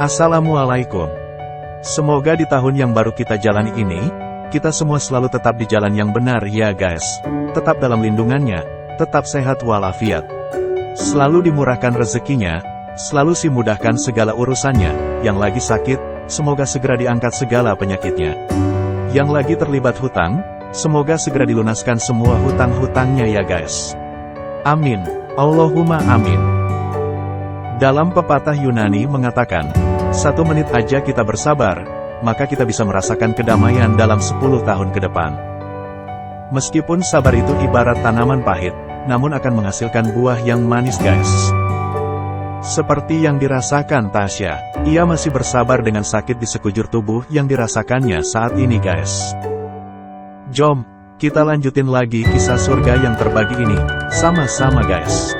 Assalamualaikum. Semoga di tahun yang baru kita jalani ini, kita semua selalu tetap di jalan yang benar ya guys. Tetap dalam lindungannya, tetap sehat walafiat. Selalu dimurahkan rezekinya, selalu dimudahkan segala urusannya. Yang lagi sakit, semoga segera diangkat segala penyakitnya. Yang lagi terlibat hutang, semoga segera dilunaskan semua hutang-hutangnya ya guys. Amin. Allahumma amin. Dalam pepatah Yunani mengatakan, 1 menit aja kita bersabar, maka kita bisa merasakan kedamaian dalam 10 tahun ke depan. Meskipun sabar itu ibarat tanaman pahit, namun akan menghasilkan buah yang manis guys. Seperti yang dirasakan Tasya, ia masih bersabar dengan sakit di sekujur tubuh yang dirasakannya saat ini guys. Jom, kita lanjutin lagi kisah surga yang terbagi ini, sama-sama guys.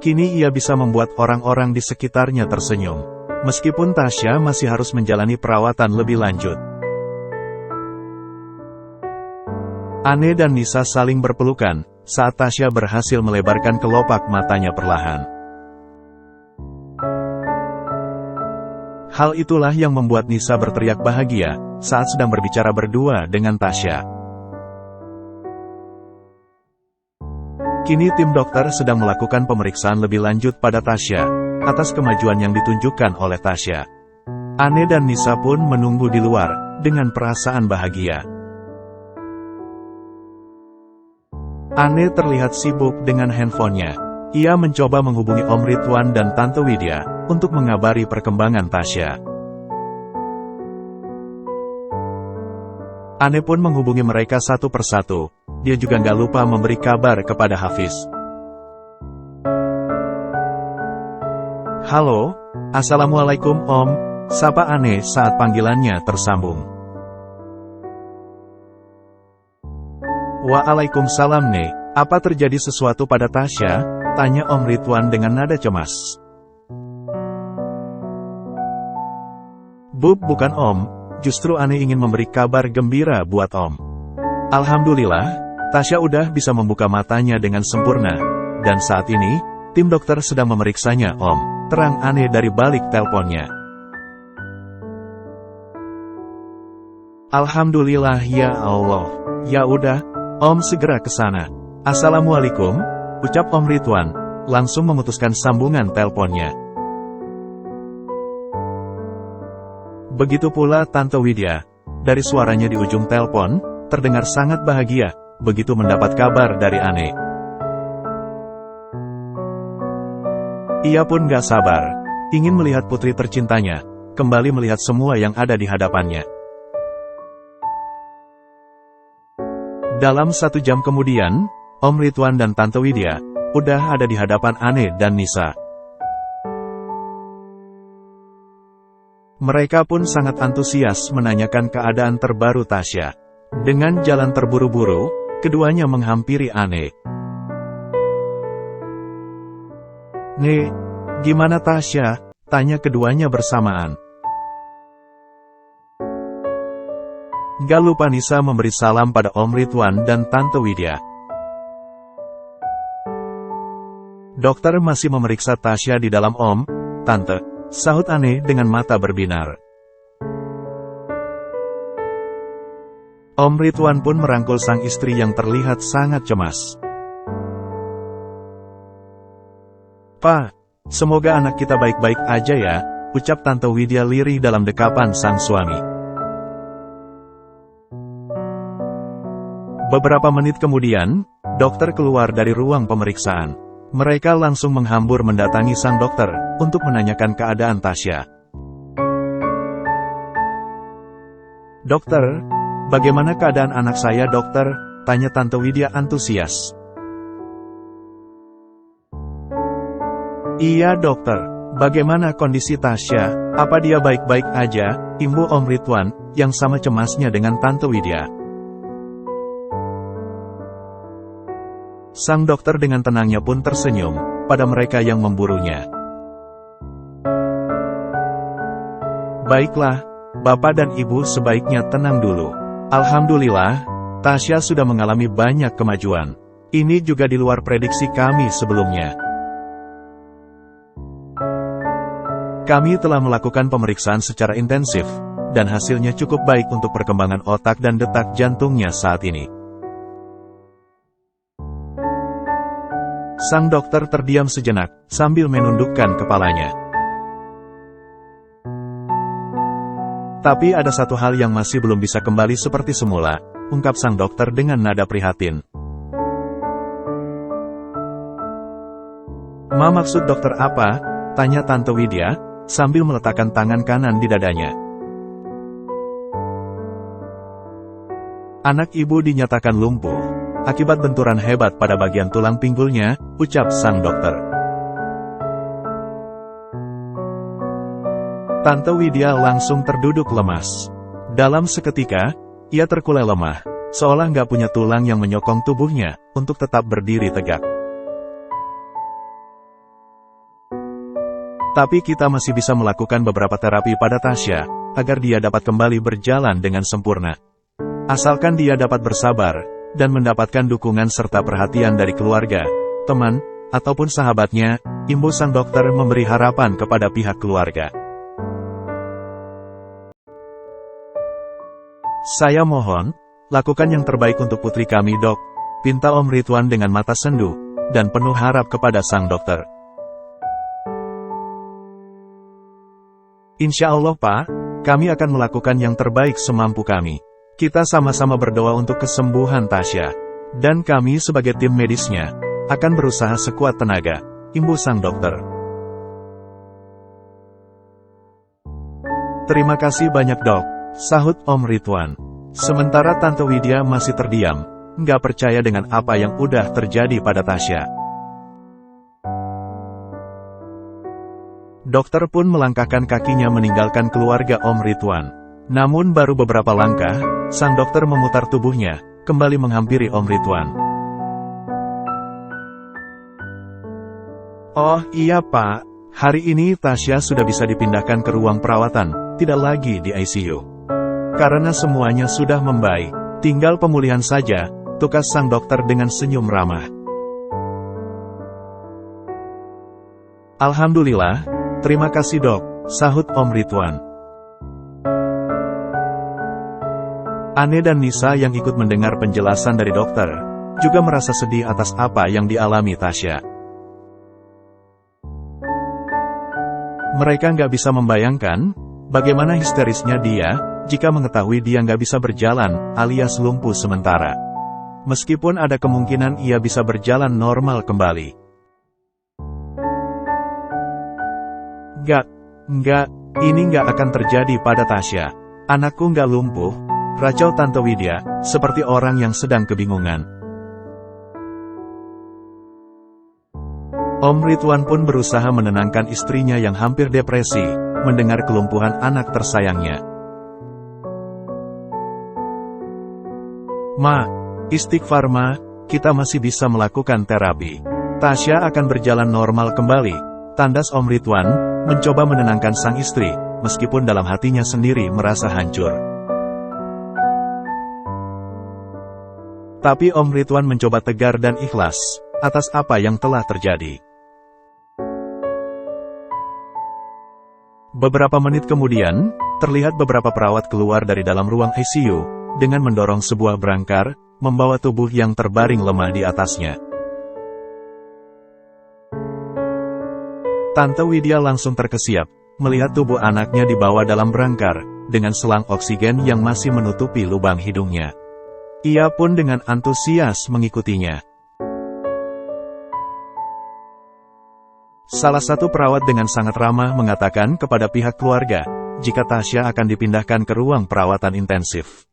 Kini ia bisa membuat orang-orang di sekitarnya tersenyum. Meskipun Tasya masih harus menjalani perawatan lebih lanjut. Anne dan Nisa saling berpelukan, saat Tasya berhasil melebarkan kelopak matanya perlahan. Hal itulah yang membuat Nisa berteriak bahagia, saat sedang berbicara berdua dengan Tasya. Kini tim dokter sedang melakukan pemeriksaan lebih lanjut pada Tasya, atas kemajuan yang ditunjukkan oleh Tasya. Anne dan Nisa pun menunggu di luar, dengan perasaan bahagia. Anne terlihat sibuk dengan handphonenya. Ia mencoba menghubungi Om Ridwan dan Tante Widya, untuk mengabari perkembangan Tasya. Anne pun menghubungi mereka satu persatu. Dia juga nggak lupa memberi kabar kepada Hafiz. Halo, Assalamualaikum Om, sapa Anne saat panggilannya tersambung. Waalaikumsalam Ne, apa terjadi sesuatu pada Tasya? Tanya Om Ridwan dengan nada cemas. Bukan Om, justru Anne ingin memberi kabar gembira buat Om. Alhamdulillah, Tasya udah bisa membuka matanya dengan sempurna, dan saat ini, tim dokter sedang memeriksanya Om, terang Anne dari balik teleponnya. Alhamdulillah ya Allah, ya udah, Om segera ke sana. Assalamualaikum, ucap Om Ridwan, langsung memutuskan sambungan teleponnya. Begitu pula Tante Widya, dari suaranya di ujung telepon, terdengar sangat bahagia, begitu mendapat kabar dari Anne. Ia pun gak sabar, ingin melihat putri tercintanya, kembali melihat semua yang ada di hadapannya. Dalam 1 jam kemudian, Om Ridwan dan Tante Widya, udah ada di hadapan Anne dan Nisa. Mereka pun sangat antusias menanyakan keadaan terbaru Tasya. Dengan jalan terburu-buru, keduanya menghampiri Anne. Ne, gimana Tasya? Tanya keduanya bersamaan. Gak lupa Nisa memberi salam pada Om Ridwan dan Tante Widya. Dokter masih memeriksa Tasya di dalam Om, Tante, sahut Anne dengan mata berbinar. Om Ridwan pun merangkul sang istri yang terlihat sangat cemas. Pak, semoga anak kita baik-baik aja ya, ucap Tante Widya lirih dalam dekapan sang suami. Beberapa menit kemudian, dokter keluar dari ruang pemeriksaan. Mereka langsung menghambur mendatangi sang dokter, untuk menanyakan keadaan Tasya. Dokter, bagaimana keadaan anak saya dokter? Tanya Tante Widya antusias. Iya dokter, bagaimana kondisi Tasya? Apa dia baik-baik aja? Imbu Om Ridwan, yang sama cemasnya dengan Tante Widya. Sang dokter dengan tenangnya pun tersenyum pada mereka yang memburunya. Baiklah, Bapak dan Ibu sebaiknya tenang dulu. Alhamdulillah, Tasya sudah mengalami banyak kemajuan. Ini juga di luar prediksi kami sebelumnya. Kami telah melakukan pemeriksaan secara intensif, dan hasilnya cukup baik untuk perkembangan otak dan detak jantungnya saat ini. Sang dokter terdiam sejenak, sambil menundukkan kepalanya. Tapi ada satu hal yang masih belum bisa kembali seperti semula, ungkap sang dokter dengan nada prihatin. "Ma, maksud dokter apa?" tanya Tante Widya, sambil meletakkan tangan kanan di dadanya. "Anak ibu dinyatakan lumpuh, akibat benturan hebat pada bagian tulang pinggulnya," ucap sang dokter. Tante Widya langsung terduduk lemas. Dalam seketika, ia terkulai lemah, seolah nggak punya tulang yang menyokong tubuhnya untuk tetap berdiri tegak. "Tapi kita masih bisa melakukan beberapa terapi pada Tasya, agar dia dapat kembali berjalan dengan sempurna. Asalkan dia dapat bersabar, dan mendapatkan dukungan serta perhatian dari keluarga, teman, ataupun sahabatnya," imbuh sang dokter memberi harapan kepada pihak keluarga. "Saya mohon, lakukan yang terbaik untuk putri kami, Dok," pinta Om Ridwan dengan mata sendu, dan penuh harap kepada sang dokter. "Insya Allah, Pak, kami akan melakukan yang terbaik semampu kami. Kita sama-sama berdoa untuk kesembuhan Tasya. Dan kami sebagai tim medisnya, akan berusaha sekuat tenaga," imbuh sang dokter. "Terima kasih banyak, Dok," sahut Om Ridwan. Sementara Tante Widya masih terdiam, nggak percaya dengan apa yang udah terjadi pada Tasya. Dokter pun melangkahkan kakinya meninggalkan keluarga Om Ridwan. Namun baru beberapa langkah, sang dokter memutar tubuhnya, kembali menghampiri Om Ridwan. "Oh iya Pak, hari ini Tasya sudah bisa dipindahkan ke ruang perawatan, tidak lagi di ICU. Karena semuanya sudah membaik, tinggal pemulihan saja," tukas sang dokter dengan senyum ramah. "Alhamdulillah, terima kasih Dok," sahut Om Ridwan. Ane dan Nisa yang ikut mendengar penjelasan dari dokter, juga merasa sedih atas apa yang dialami Tasya. Mereka nggak bisa membayangkan, bagaimana histerisnya dia, jika mengetahui dia nggak bisa berjalan, alias lumpuh sementara. Meskipun ada kemungkinan ia bisa berjalan normal kembali. Enggak, ini nggak akan terjadi pada Tasya. Anakku nggak lumpuh," racau Tante Widya, seperti orang yang sedang kebingungan. Om Ridwan pun berusaha menenangkan istrinya yang hampir depresi, mendengar kelumpuhan anak tersayangnya. "Ma, istighfar Ma, kita masih bisa melakukan terapi. Tasya akan berjalan normal kembali," tandas Om Ridwan, mencoba menenangkan sang istri, meskipun dalam hatinya sendiri merasa hancur. Tapi Om Ridwan mencoba tegar dan ikhlas, atas apa yang telah terjadi. Beberapa menit kemudian, terlihat beberapa perawat keluar dari dalam ruang ICU, dengan mendorong sebuah brangkar, membawa tubuh yang terbaring lemah di atasnya. Tante Widya langsung terkesiap, melihat tubuh anaknya dibawa dalam brangkar, dengan selang oksigen yang masih menutupi lubang hidungnya. Ia pun dengan antusias mengikutinya. Salah satu perawat dengan sangat ramah mengatakan kepada pihak keluarga, jika Tasya akan dipindahkan ke ruang perawatan intensif.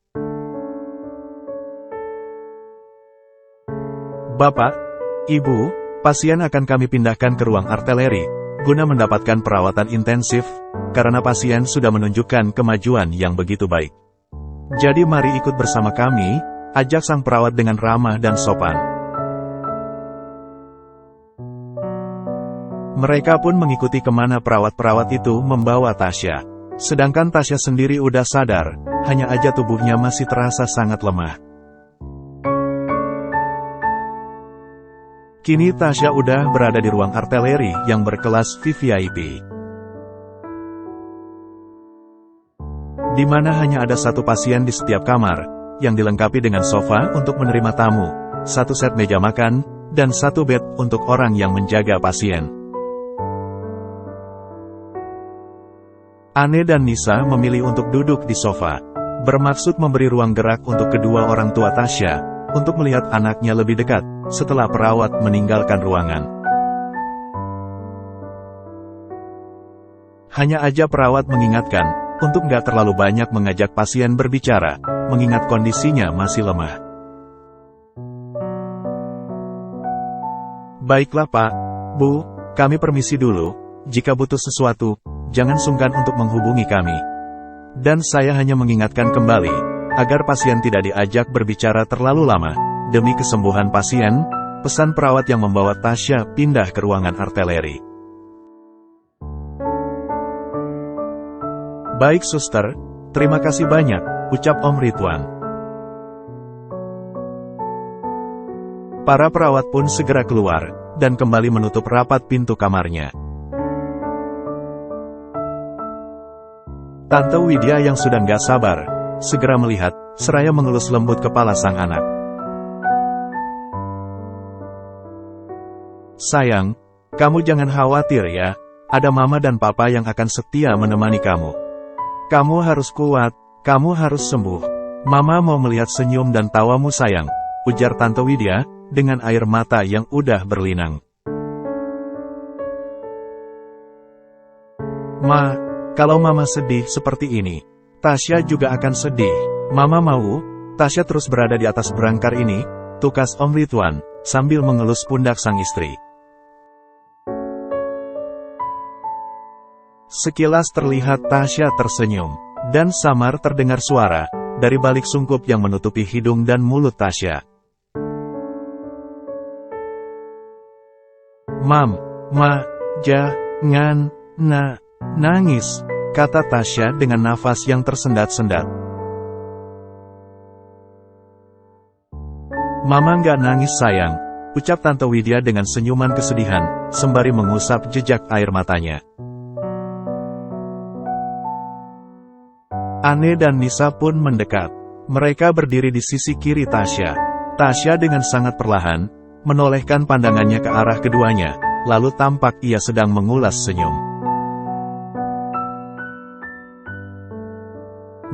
"Bapak, Ibu, pasien akan kami pindahkan ke ruang artileri, guna mendapatkan perawatan intensif, karena pasien sudah menunjukkan kemajuan yang begitu baik. Jadi mari ikut bersama kami," ajak sang perawat dengan ramah dan sopan. Mereka pun mengikuti kemana perawat-perawat itu membawa Tasya. Sedangkan Tasya sendiri udah sadar, hanya aja tubuhnya masih terasa sangat lemah. Kini Tasya udah berada di ruang artileri yang berkelas VVIP. Di mana hanya ada satu pasien di setiap kamar, yang dilengkapi dengan sofa untuk menerima tamu, satu set meja makan, dan satu bed untuk orang yang menjaga pasien. Anne dan Nisa memilih untuk duduk di sofa, bermaksud memberi ruang gerak untuk kedua orang tua Tasya, untuk melihat anaknya lebih dekat, setelah perawat meninggalkan ruangan. Hanya aja perawat mengingatkan, untuk nggak terlalu banyak mengajak pasien berbicara, mengingat kondisinya masih lemah. Baiklah Pak, Bu, kami permisi dulu, jika butuh sesuatu, jangan sungkan untuk menghubungi kami. Dan saya hanya mengingatkan kembali, agar pasien tidak diajak berbicara terlalu lama, demi kesembuhan pasien, pesan perawat yang membawa Tasya pindah ke ruangan artileri. Baik suster, terima kasih banyak, ucap Om Ridwan. Para perawat pun segera keluar, dan kembali menutup rapat pintu kamarnya. Tante Widya yang sudah nggak sabar, segera melihat, seraya mengelus lembut kepala sang anak. Sayang, kamu jangan khawatir ya, ada mama dan papa yang akan setia menemani kamu. Kamu harus kuat, kamu harus sembuh. Mama mau melihat senyum dan tawamu sayang, ujar Tante Widya, dengan air mata yang udah berlinang. Ma, kalau Mama sedih seperti ini, Tasya juga akan sedih. Mama mau, Tasya terus berada di atas berangkar ini, tukas Om Ridwan, sambil mengelus pundak sang istri. Sekilas terlihat Tasya tersenyum, dan samar terdengar suara, dari balik sungkup yang menutupi hidung dan mulut Tasya. Jangan, nangis, kata Tasya dengan nafas yang tersendat-sendat. Mama nggak nangis sayang, ucap Tante Widya dengan senyuman kesedihan, sembari mengusap jejak air matanya. Anne dan Nisa pun mendekat. Mereka berdiri di sisi kiri Tasya. Tasya dengan sangat perlahan, menolehkan pandangannya ke arah keduanya, lalu tampak ia sedang mengulas senyum.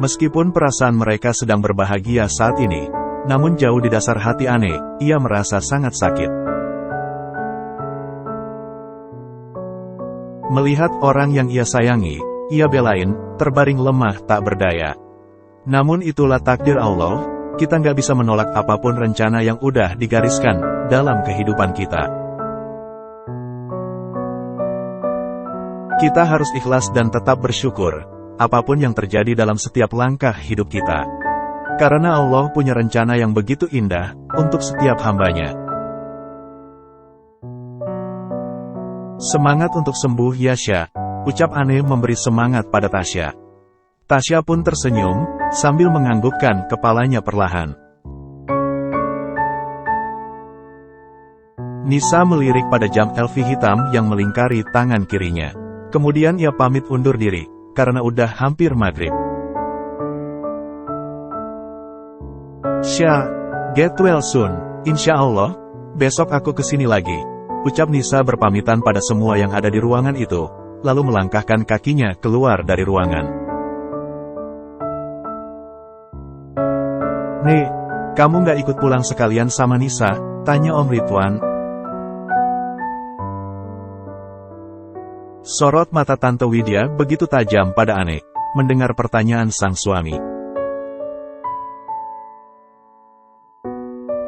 Meskipun perasaan mereka sedang berbahagia saat ini, namun jauh di dasar hati Anne, ia merasa sangat sakit. Melihat orang yang ia sayangi, ia belain, terbaring lemah tak berdaya. Namun itulah takdir Allah, kita nggak bisa menolak apapun rencana yang udah digariskan dalam kehidupan kita. Kita harus ikhlas dan tetap bersyukur, apapun yang terjadi dalam setiap langkah hidup kita. Karena Allah punya rencana yang begitu indah, untuk setiap hambanya. Semangat untuk sembuh Yasha, ucap Anne memberi semangat pada Tasya. Tasya pun tersenyum, sambil menganggukkan kepalanya perlahan. Nisa melirik pada jam LV hitam yang melingkari tangan kirinya. Kemudian ia pamit undur diri, karena udah hampir maghrib. Get well soon, insya Allah, besok aku kesini lagi, ucap Nisa berpamitan pada semua yang ada di ruangan itu, lalu melangkahkan kakinya keluar dari ruangan. Nih, kamu nggak ikut pulang sekalian sama Nisa? Tanya Om Ridwan. Sorot mata Tante Widya begitu tajam pada Anne, mendengar pertanyaan sang suami.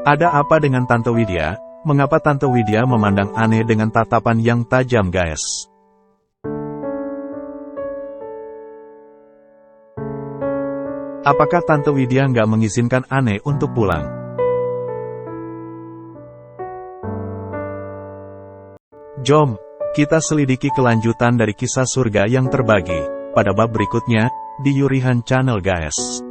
Ada apa dengan Tante Widya? Mengapa Tante Widya memandang Anne dengan tatapan yang tajam guys? Apakah Tante Widya nggak mengizinkan Anne untuk pulang? Jom, Kita selidiki kelanjutan dari kisah surga yang terbagi pada bab berikutnya di Yurihan Channel guys.